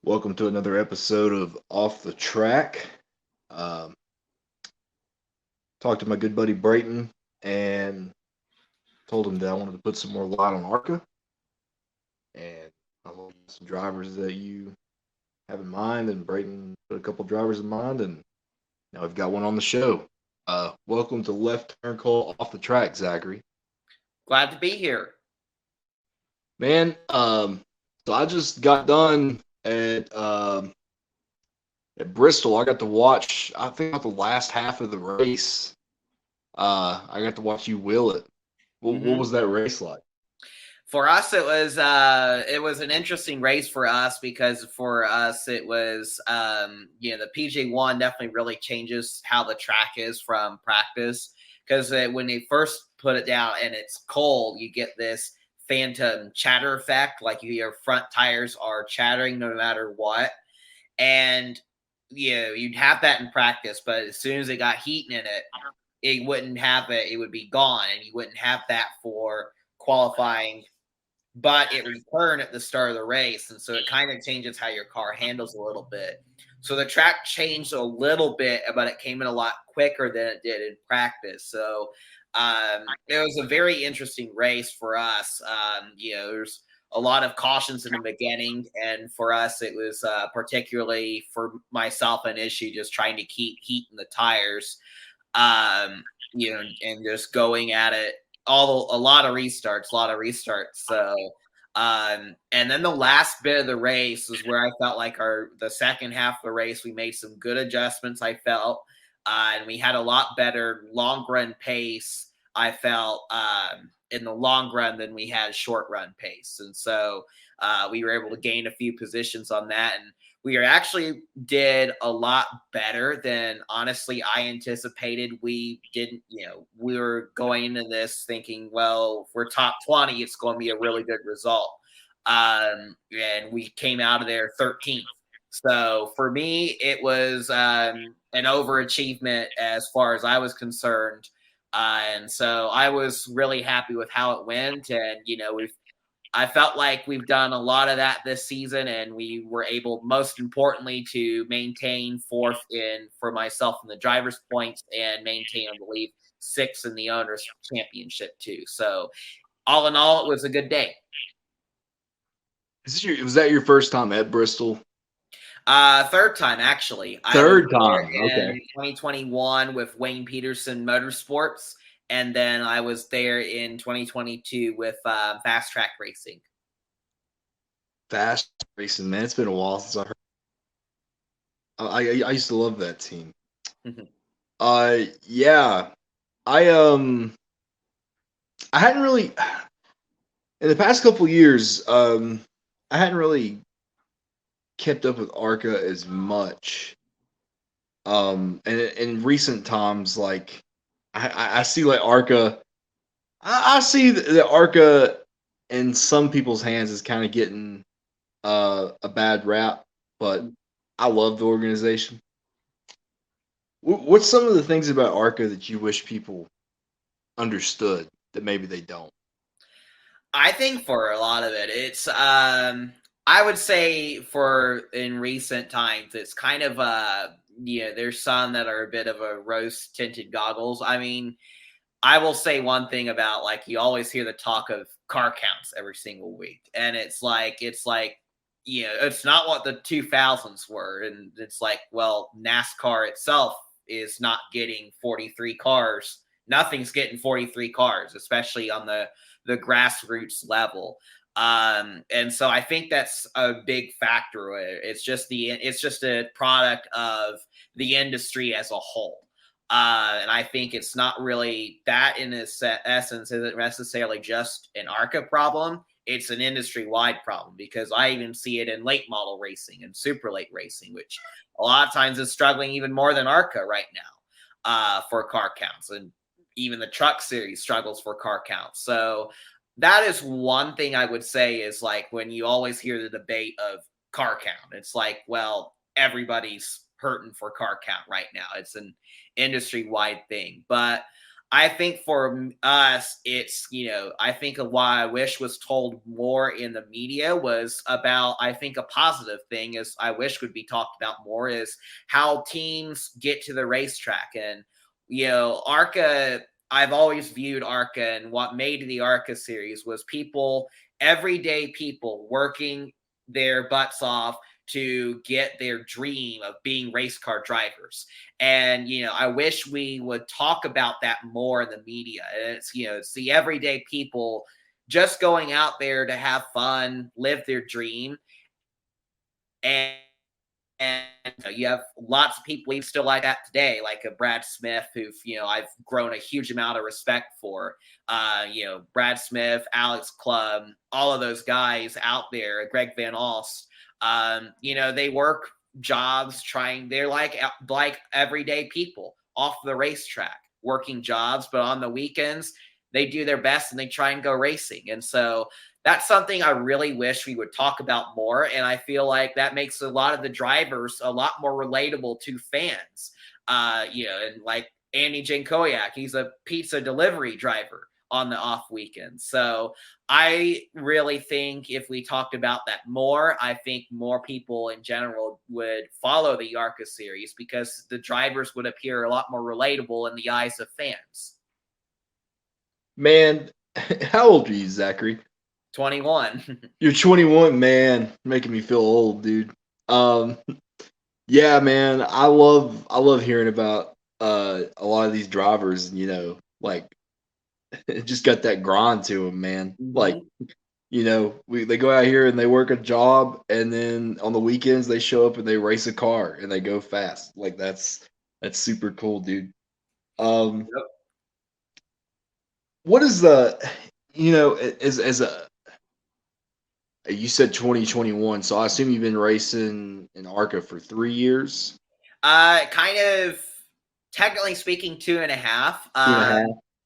Welcome to another episode of Off the Track. Um, Talked to my good buddy Brayton and told him that I wanted to put some more light on ARCA and I want some drivers that you have in mind. And Brayton put a couple drivers in mind, and now we've got one on the show. Welcome to Left Turn Call Off the Track, Zachary. Glad to be here. Man, so I just got done at Bristol. I got to watch, I think, about the last half of the race. I got to watch you wheel it. What was that race like? For us, it was an interesting race for us because for us it was the PJ1 definitely really changes how the track is from practice, because when they first put it down and it's cold, you get this phantom chatter effect, like your front tires are chattering no matter what. And you'd have that in practice, but as soon as it got heat in it, it wouldn't have it. It would be gone, and you wouldn't have that for qualifying. But it returned at the start of the race, and so it kind of changes how your car handles a little bit. So the track changed a little bit, but it came in a lot quicker than it did in practice. So it was a very interesting race for us. There's a lot of cautions in the beginning, and for us, it was particularly for myself an issue just trying to keep heat in the tires. And just going at it a lot of restarts. So, and then the last bit of the race was where I felt like the second half of the race, we made some good adjustments. I felt, and we had a lot better long run pace. I felt, in the long run than we had short run pace. And so, we were able to gain a few positions on that. And we actually did a lot better than honestly I anticipated. We didn't, we were going into this thinking, well, if we're top 20, it's going to be a really good result. And we came out of there 13th. So for me, it was an overachievement as far as I was concerned. And so I was really happy with how it went. And, I felt like we've done a lot of that this season, and we were able, most importantly, to maintain fourth for myself in the driver's points and maintain, I believe, sixth in the owners championship too. So all in all, it was a good day. Was that your first time at Bristol? Third time, actually. Third time, in okay. 2021 with Wayne Peterson Motorsports. And then I was there in 2022 with Fast Track Racing. Fast racing, man. It's been a while since I heard. I used to love that team. Yeah. I hadn't really in the past couple years, I hadn't really kept up with ARCA as much. And in recent times, like I see like ARCA. I see the ARCA in some people's hands is kind of getting a bad rap, but I love the organization. What's some of the things about ARCA that you wish people understood that maybe they don't? I think for a lot of it, it's I would say for in recent times, it's kind of there's some that are a bit of a rose tinted goggles. I mean, I will say one thing about, like, you always hear the talk of car counts every single week, and it's like it's not what the 2000s were, and it's like, well, NASCAR itself is not getting 43 cars. Nothing's getting 43 cars, especially on the grassroots level. And so I think that's a big factor. It's just a product of the industry as a whole. And I think it's not really that in its essence isn't necessarily just an ARCA problem. It's an industry-wide problem, because I even see it in late model racing and super late racing, which a lot of times is struggling even more than ARCA right now for car counts. And even the truck series struggles for car counts. So that is one thing I would say is, like, when you always hear the debate of car count, it's like, well, everybody's hurting for car count right now. It's an industry-wide thing. But I think for us, it's, I think what I wish was told more in the media was about, I think a positive thing is I wish would be talked about more is how teams get to the racetrack. And, ARCA, I've always viewed ARCA, and what made the ARCA series was people, everyday people working their butts off to get their dream of being race car drivers. And, I wish we would talk about that more in the media. It's the everyday people just going out there to have fun, live their dream. And, you have lots of people even still like that today, like a Brad Smith, who I've grown a huge amount of respect for. Brad Smith, Alex Club, all of those guys out there, Greg Van Alst. They work jobs they're like everyday people off the racetrack working jobs, but on the weekends they do their best and they try and go racing. And so that's something I really wish we would talk about more. And I feel like that makes a lot of the drivers a lot more relatable to fans. And like Andy Jankowiak, he's a pizza delivery driver on the off weekends. So I really think if we talked about that more, I think more people in general would follow the ARCA series because the drivers would appear a lot more relatable in the eyes of fans. Man, how old are you, Zachary? 21. You're 21, man. Making me feel old, dude. Um, yeah, man. I love hearing about a lot of these drivers. Like it just got that grind to them, man. Like Mm-hmm. they go out here and they work a job, and then on the weekends they show up and they race a car and they go fast. Like that's super cool, dude. Um, Yep. what is the as a you said 2021, so I assume you've been racing in ARCA for 3 years, Kind of, technically speaking, 2.5. two and a half.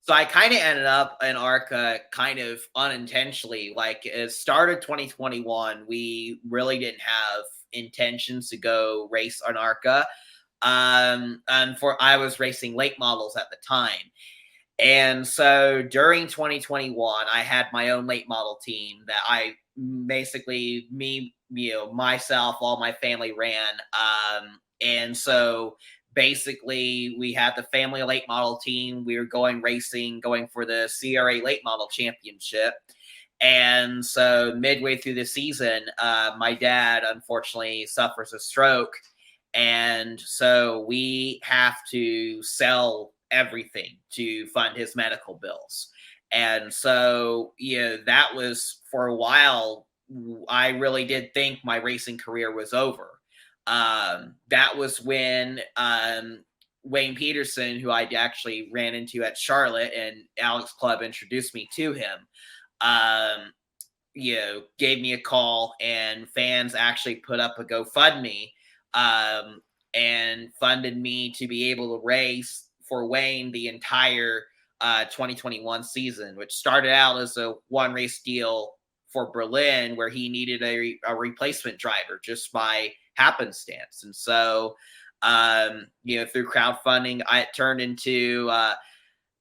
So I kind of ended up in ARCA kind of unintentionally. Like it started 2021, we really didn't have intentions to go race on ARCA. And I was racing late models at the time. And so during 2021, I had my own late model team that I basically myself, all my family ran. And so basically we had the family late model team. We were going racing, going for the CRA late model championship. And so midway through the season, my dad unfortunately suffers a stroke. And so we have to sell everything to fund his medical bills. And so, that was for a while. I really did think my racing career was over. That was when Wayne Peterson, who I actually ran into at Charlotte, and Alex Club introduced me to him, um, gave me a call, and fans actually put up a GoFundMe and funded me to be able to race for Wayne the entire 2021 season, which started out as a one race deal for Berlin where he needed a replacement driver just by happenstance. And so, through crowdfunding, it turned into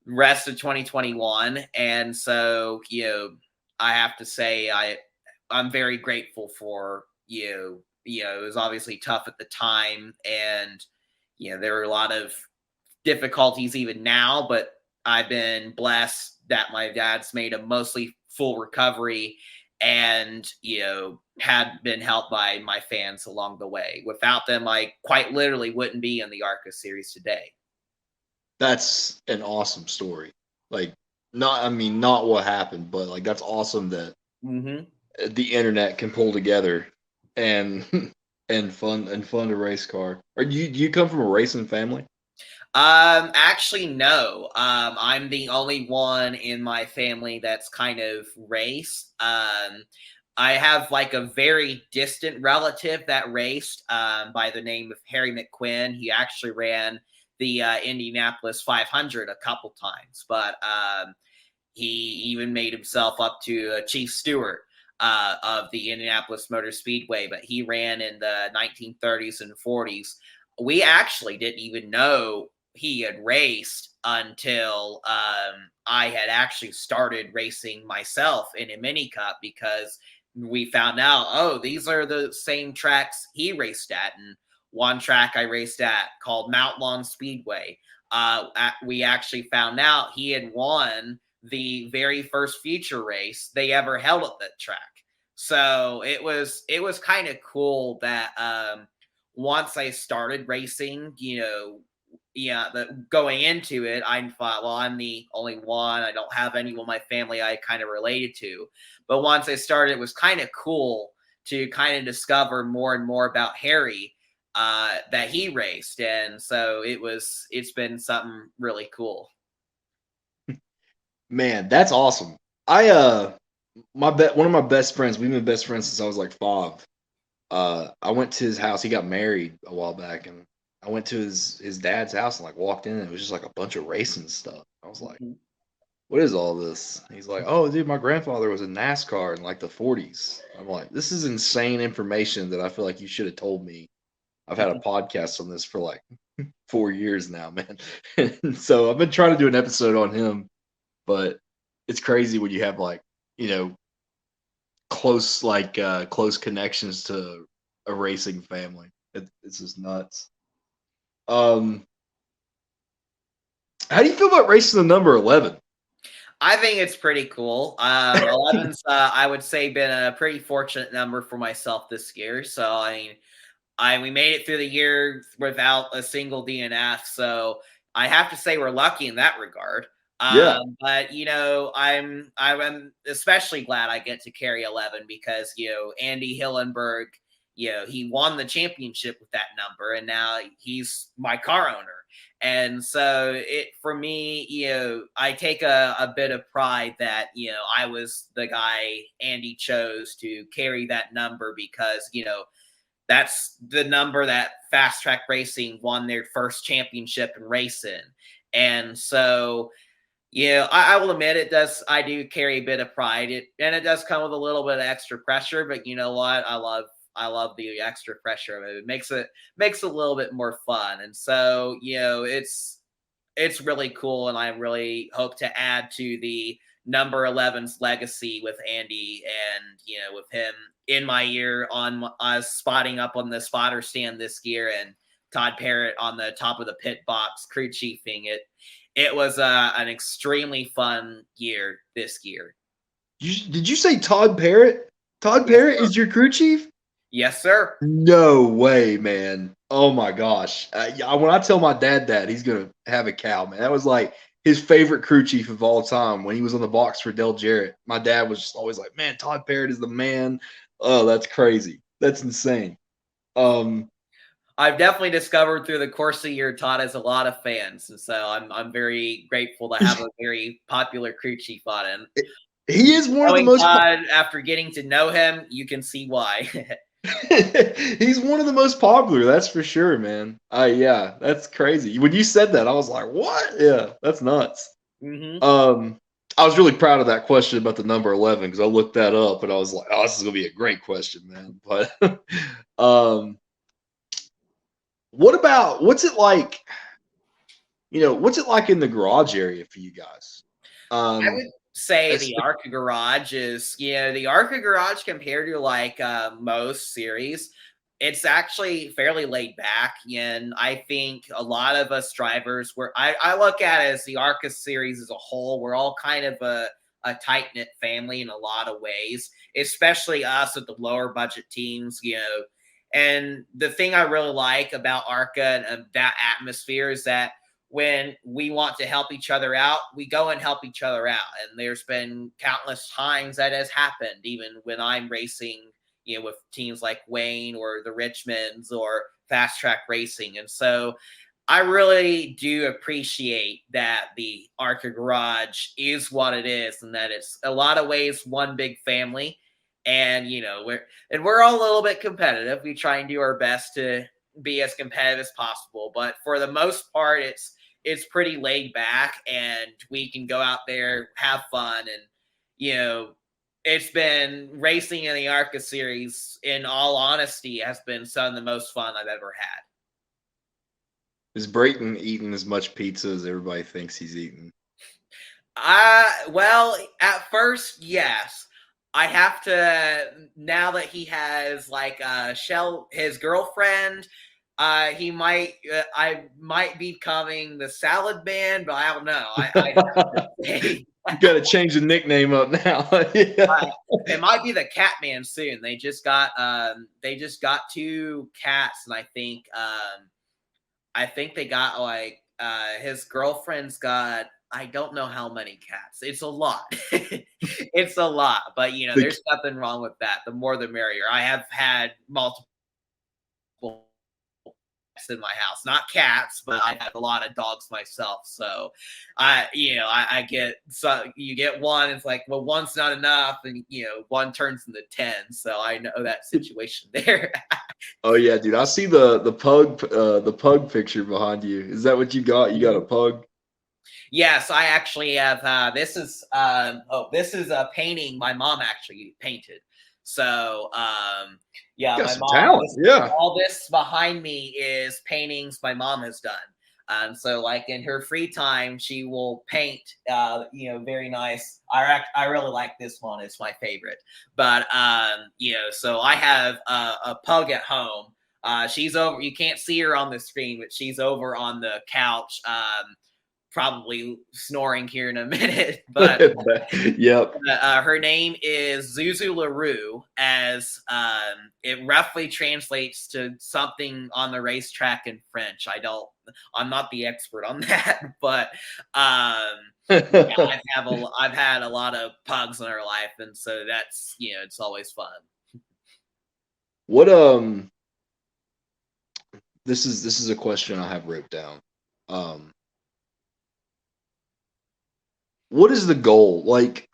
rest of 2021. And so, I have to say I'm very grateful for it was obviously tough at the time, and there were a lot of difficulties even now, but I've been blessed that my dad's made a mostly full recovery and had been helped by my fans along the way. Without them, I quite literally wouldn't be in the ARCA series today. That's an awesome story. Like, not what happened, but like that's awesome that Mm-hmm. the internet can pull together and and fund a race car. Or do you come from a racing family? Actually, no. I'm the only one in my family that's kind of race. I have like a very distant relative that raced by the name of Harry McQuinn. He actually ran the Indianapolis 500 a couple times, but he even made himself up to a chief steward of the Indianapolis Motor Speedway, but he ran in the 1930s and 40s. We actually didn't even know he had raced until I had actually started racing myself in a mini cup, because we found out, oh, these are the same tracks he raced at. And one track I raced at called Mount Lawn Speedway, we actually found out he had won the very first feature race they ever held at that track. So it was kind of cool that once I started racing, yeah, going into it, I thought, well, I'm the only one. I don't have anyone in my family I kind of related to. But once I started, it was kind of cool to kind of discover more and more about Harry that he raced. And so it's been something really cool. Man, that's awesome. One of my best friends, we've been best friends since I was like 5. I went to his house. He got married a while back, and I went to his dad's house and like walked in, and it was just like a bunch of racing stuff. I was like, Mhm. "What is all this?" He's like, "Oh, dude, my grandfather was in NASCAR in like the 40s." I'm like, "This is insane information that I feel like you should have told me." I've had a Mhm. podcast on this for like 4 years now, man. And so I've been trying to do an episode on him, but it's crazy when you have like, you know, close connections to a racing family. It's just nuts. Um, how do you feel about racing the number 11? I think it's pretty cool. 11's, I would say, been a pretty fortunate number for myself this year. So, I mean, we made it through the year without a single DNF, so I have to say we're lucky in that regard. Yeah. But I'm especially glad I get to carry 11, because Andy Hillenberg, he won the championship with that number, and now he's my car owner. And so it for me, I take a bit of pride that I was the guy Andy chose to carry that number, because that's the number that Fast Track Racing won their first championship in racing. And so, I will admit it does. I do carry a bit of pride. It does come with a little bit of extra pressure, but you know what? I love the extra pressure of it. It makes it a little bit more fun. And so, it's really cool, and I really hope to add to the number 11's legacy with Andy, and with him in my ear on spotting up on the spotter stand this year, and Todd Parrott on the top of the pit box crew chiefing it. It was an extremely fun year this year. Did you say Todd Parrott? Todd Yes, Parrott sir. is your crew chief? Yes, sir. No way, man. Oh my gosh. Yeah, when I tell my dad that, he's gonna have a cow, man. That was like his favorite crew chief of all time when he was on the box for Del Jarrett. My dad was just always like, "Man, Todd Parrott is the man." Oh, that's crazy. That's insane. Um, I've definitely discovered through the course of the year Todd has a lot of fans, and so I'm very grateful to have a very popular crew chief on him. he is one of the Knowing most Todd after getting to know him, you can see why. he's one of the most popular, that's for sure, man. Yeah, that's crazy. When you said that, I was like, "What?" Yeah, that's nuts. hmm Um, I was really proud of that question about the number 11 because I looked that up and I was like, "Oh, this is gonna be a great question, man." But um, what's it like? What's it like in the garage area for you guys? I Um, would say it's, the ARCA Garage is, the ARCA Garage compared to like most series, it's actually fairly laid back. And I think a lot of us drivers, I look at it as the ARCA series as a whole, we're all kind of a tight knit family in a lot of ways, especially us at the lower budget teams. And the thing I really like about ARCA and that atmosphere is that when we want to help each other out, we go and help each other out. And there's been countless times that has happened, even when I'm racing, with teams like Wayne or the Richmonds or Fast Track Racing. And so I really do appreciate that the ARCA Garage is what it is, and that it's a lot of ways one big family. And we're all a little bit competitive. We try and do our best to be as competitive as possible, but for the most part, it's pretty laid back, and we can go out there, have fun, and it's been racing in the ARCA series, in all honesty, has been some of the most fun I've ever had. Is Brayton eating as much pizza as everybody thinks he's eating? Well, at first, yes. I have to now that he has like Shell, his girlfriend. I might be becoming the salad man, but I don't know. I have to say, You got to change the nickname up now. Yeah. it might be the cat man soon. They just got two cats, and I think they got like his girlfriend's got I don't know how many cats. It's a lot. It's a lot, but The there's nothing wrong with that. The more the merrier. I have had multiple pets in my house, not cats, but I have a lot of dogs myself. So I get so you get one, it's like, well, one's not enough, and one turns into 10. So I know that situation there. Oh yeah, dude. I see the pug picture behind you. Is that what you got? You got a pug? Yes, I actually have. This is a painting my mom actually painted. So yeah, Got my some mom. talent. Yeah. All this behind me is paintings my mom has done. So like in her free time, she will paint. Very nice. I really like this one. It's my favorite. But so I have a pug at home. She's over. You can't see her on the screen, but she's over on the couch. Probably snoring here in a minute, but Yep. her name is Zuzu LaRue, as it roughly translates to something on the racetrack in French. I'm not the expert on that, but yeah, I've had a lot of pugs in our life, and so that's it's always fun. What this is a question I have wrote down. Um what is the goal? Like,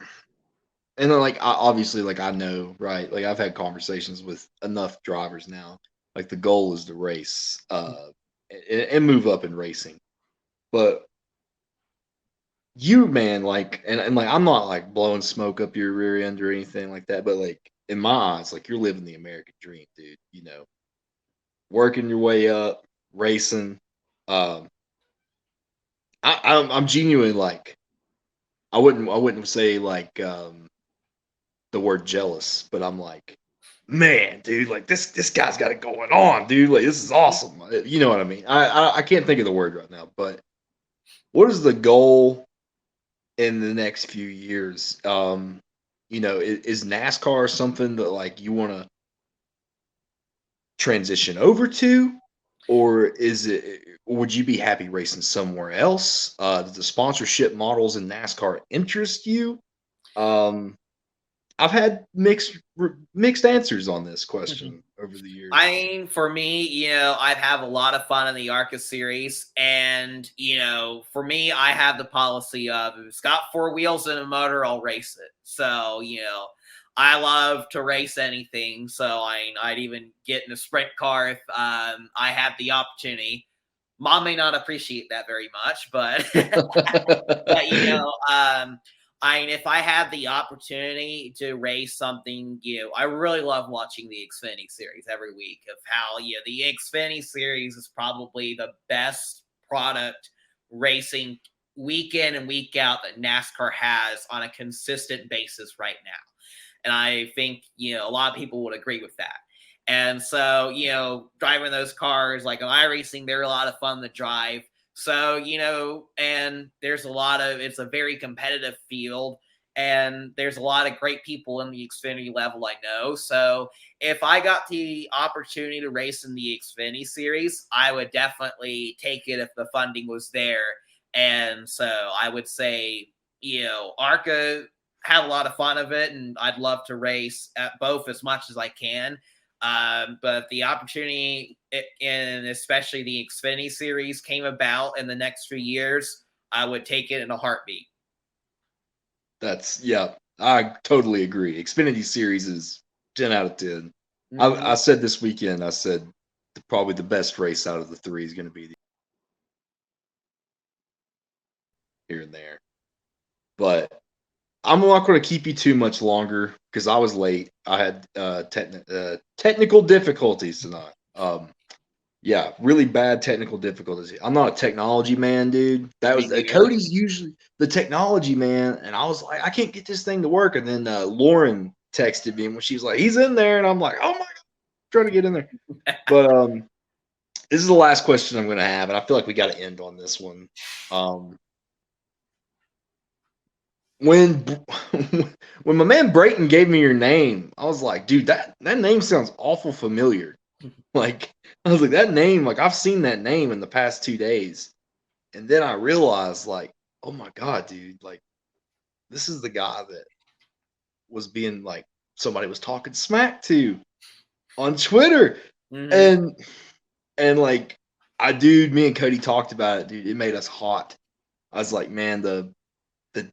and then, like, obviously, like, I know, right? Like, I've had conversations with enough drivers now. Like, the goal is to race, and move up in racing. But you, man, like, and like, I'm not like blowing smoke up your rear end or anything like that. But like, in my eyes, like, you're living the American dream, dude. Working your way up, racing. Um, I'm genuine. Like, I wouldn't say like the word jealous, but I'm like, man, dude, like this guy's got it going on, dude. Like this is awesome. You know what I mean? I can't think of the word right now, but what is the goal in the next few years? Is NASCAR something that like you want to transition over to, or would you be happy racing somewhere else? Does the sponsorship models in NASCAR interest you? Um, I've had mixed answers on this question over the years. I mean, for me, I'd have a lot of fun in the ARCA series. And, for me, I have the policy of if it's got four wheels and a motor, I'll race it. So, I love to race anything. So, I'd even get in a sprint car if I have the opportunity. Mom may not appreciate that very much, but, but if I had the opportunity to race something, I really love watching the Xfinity series every week of how, the Xfinity series is probably the best product racing week in and week out that NASCAR has on a consistent basis right now. And I think, a lot of people would agree with that. And so, driving those cars like on iRacing, they're a lot of fun to drive. So, and it's a very competitive field, and there's a lot of great people in the Xfinity level, I know. So if I got the opportunity to race in the Xfinity series, I would definitely take it if the funding was there. And so I would say, ARCA had a lot of fun of it, and I'd love to race at both as much as I can. But the opportunity, and especially the Xfinity series, came about in the next few years, I would take it in a heartbeat. Yeah, I totally agree. Xfinity Series is 10 out of 10. I Mhm. said this weekend, I said probably the best race out of the three is going to be here and there. But I'm not going to keep you too much longer because I was late. I had technical difficulties tonight. Yeah, really bad technical difficulties. I'm not a technology man, dude. That Me was neither. Cody's usually the technology man, and I was like, I can't get this thing to work. And then Lauren texted me when she was like, he's in there, and I'm like, oh my god, I'm trying to get in there. But this is the last question I'm gonna have, and I feel like we got to end on this one. Um, when when my man Brayton gave me your name, I was like, dude, that name sounds awful familiar. Like, I was like, that name, like I've seen that name in the past 2 days. And then I realized, like, oh my god, dude, like this is the guy that was being like somebody was talking smack to on Twitter. Hmm. And like dude, me and Cody talked about it, dude. It made us hot. I was like, man, the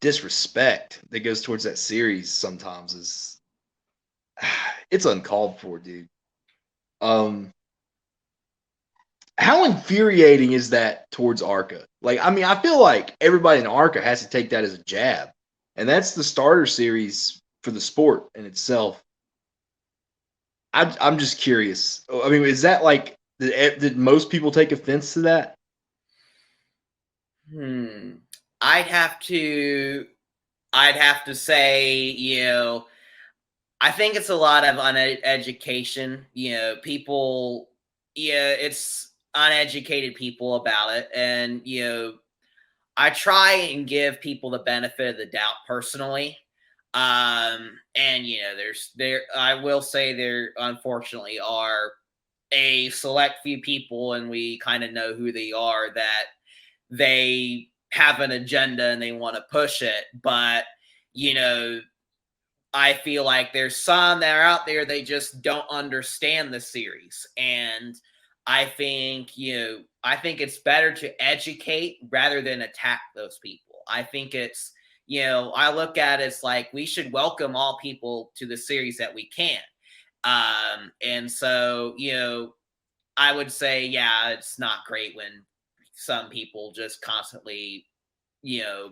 disrespect that goes towards that series sometimes is it's uncalled for, dude. Um how infuriating is that towards ARCA? Like, I mean, I feel like everybody in ARCA has to take that as a jab, and that's the starter series for the sport in itself. I'm just curious. I mean, is that like did most people take offense to that? Hmm. I'd have to. I'd have to say, I think it's a lot of uneducation. People. Yeah, it's uneducated people about it, and I try and give people the benefit of the doubt personally. And I will say there unfortunately are a select few people, and we kind of know who they are, that they have an agenda and they want to push it. But, you know, I feel like there's some that are out there, they just don't understand the series. And I think it's better to educate rather than attack those people. I think it's, I look at it as like we should welcome all people to the series that we can. And so, I would say, yeah, it's not great when some people just constantly,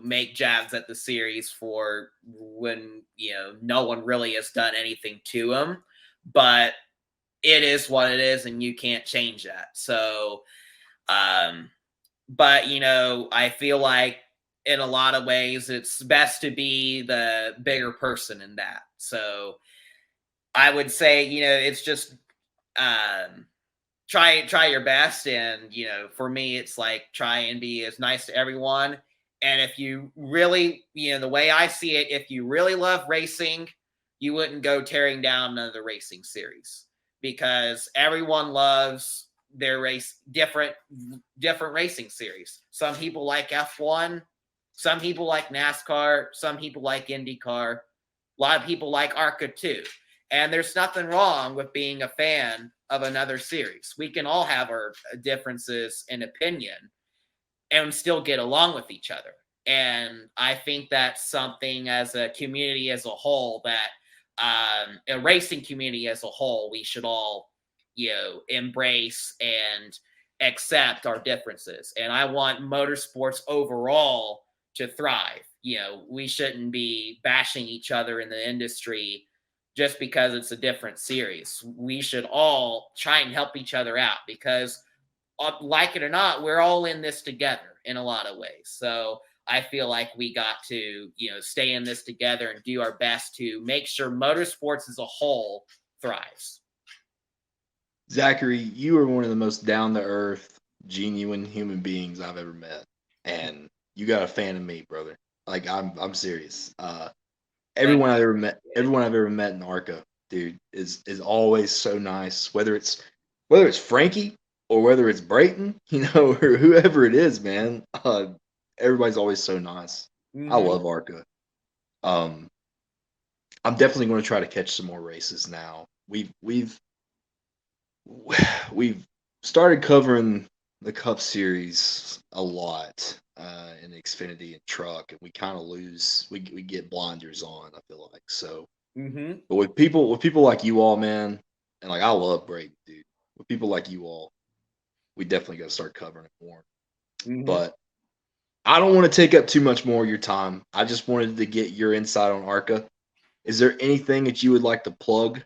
make jabs at the series for when, no one really has done anything to them. But it is what it is, and you can't change that. So, um, but, I feel like in a lot of ways, it's best to be the bigger person in that. So I would say, it's just, um, try your best. And for me it's like try and be as nice to everyone. And if you really, the way I see it, if you really love racing, you wouldn't go tearing down another racing series, because everyone loves their different racing series. Some people like F1, some people like NASCAR, some people like IndyCar, a lot of people like ARCA too. And there's nothing wrong with being a fan of another series. We can all have our differences in opinion and still get along with each other. And I think that's something, as a community as a whole, that a racing community as a whole, we should all, embrace and accept our differences. And I want motorsports overall to thrive. We shouldn't be bashing each other in the industry just because it's a different series. We should all try and help each other out, because like it or not, we're all in this together in a lot of ways. So I feel like we got to, stay in this together and do our best to make sure motorsports as a whole thrives. Zachary, you are one of the most down to earth, genuine human beings I've ever met, and you got a fan of me, brother. Like I'm serious. Thank Everyone I've ever met in ARCA, dude, is always so nice. Whether it's Frankie or whether it's Brayton, or whoever it is, man. Everybody's always so nice. you. I Hmm. love ARCA. Um, I'm definitely going to try to catch some more races now. We've started covering the Cup Series a lot in Xfinity and Truck, and we kind of lose. We get blinders on. I feel like so. Hmm. But with people like you all, man, and like I love Brayton, dude. With people like you all, we definitely got to start covering it more. Hmm. But I don't want to take up too much more of your time. I just wanted to get your insight on ARCA. Is there anything that you would like to plug?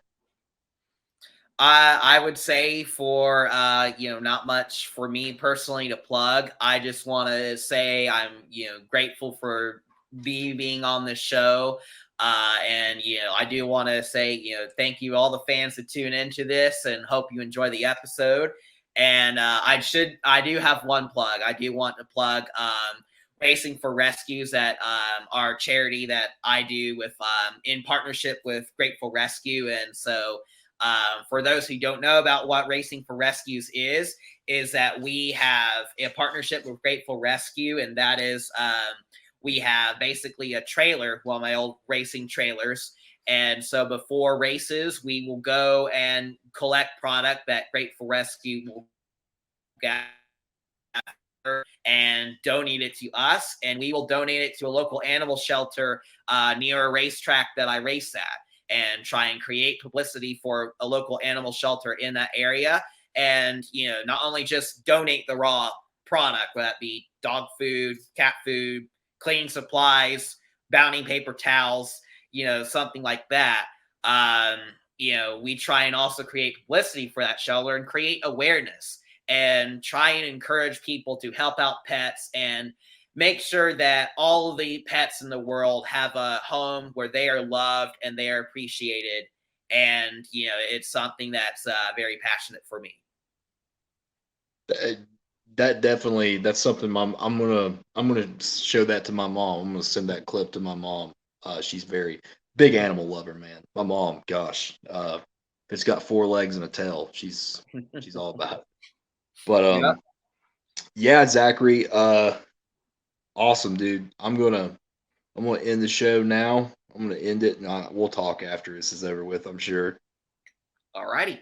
I would say for not much for me personally to plug. I just want to say I'm grateful for being on the show. And I do want to say thank you all the fans that tune into this and hope you enjoy the episode. And I do have one plug. I do want to plug Racing for Rescues at our charity that I do with in partnership with Grateful Rescue. And so for those who don't know about what Racing for Rescues is that we have a partnership with Grateful Rescue, and that is we have basically a trailer, well, my old racing trailers. And so before races, we will go and collect product that Grateful Rescue will gather and donate it to us, and we will donate it to a local animal shelter near a racetrack that I race at, and try and create publicity for a local animal shelter in that area. And not only just donate the raw product, whether that be dog food, cat food, cleaning supplies, bounty paper towels, something like that. We try and also create publicity for that shelter and create awareness and try and encourage people to help out pets and make sure that all of the pets in the world have a home where they are loved and they are appreciated. And it's something that's very passionate for me. Uh, That definitely, that's something I'm gonna show that to my mom. I'm gonna send that clip to my mom. She's very big animal lover, man. My mom, gosh, if it's got four legs and a tail, she's all about it. But Yep. yeah, Zachary, awesome, dude. I'm gonna end the show now. I'm gonna end it, and we'll talk after this is over with, I'm sure. Alrighty.